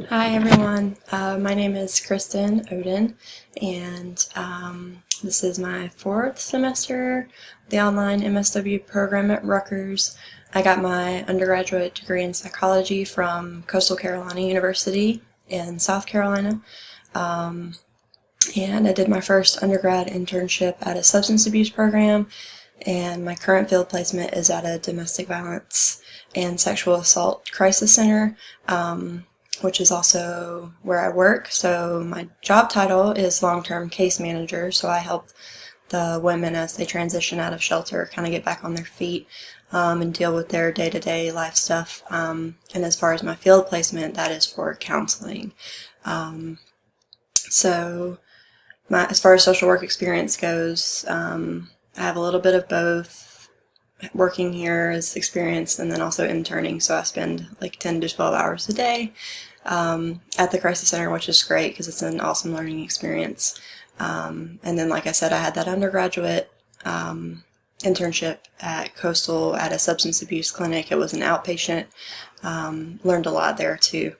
Hi everyone, my name is Kristen Oden, and this is my fourth semester of the online MSW program at Rutgers. I got my undergraduate degree in psychology from Coastal Carolina University in South Carolina, and I did my first undergrad internship at a substance abuse program, and my current field placement is at a domestic violence and sexual assault crisis center, which is also where I work. So my job title is long-term case manager, so I help the women as they transition out of shelter kind of get back on their feet and deal with their day-to-day life stuff. And as far as my field placement, that is for counseling. So as far as social work experience goes, I have a little bit of both. Working here as experience and then also interning, so I spend like 10 to 12 hours a day at the crisis center, which is great because it's an awesome learning experience. And then, like I said, I had that undergraduate internship at Coastal at a substance abuse clinic. It was an outpatient. Learned a lot there too.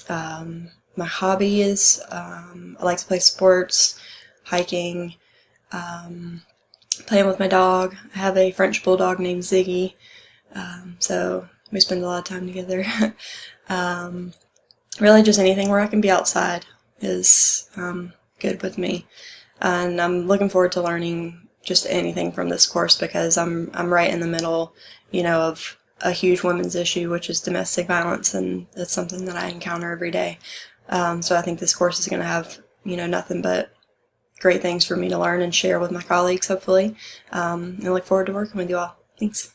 My hobby is I like to play sports, hiking, playing with my dog. I have a French bulldog named Ziggy, so we spend a lot of time together. Really just anything where I can be outside is good with me, and I'm looking forward to learning just anything from this course because I'm right in the middle, of a huge women's issue, which is domestic violence, and that's something that I encounter every day. So I think this course is going to have nothing but great things for me to learn and share with my colleagues, hopefully. I look forward to working with you all. Thanks.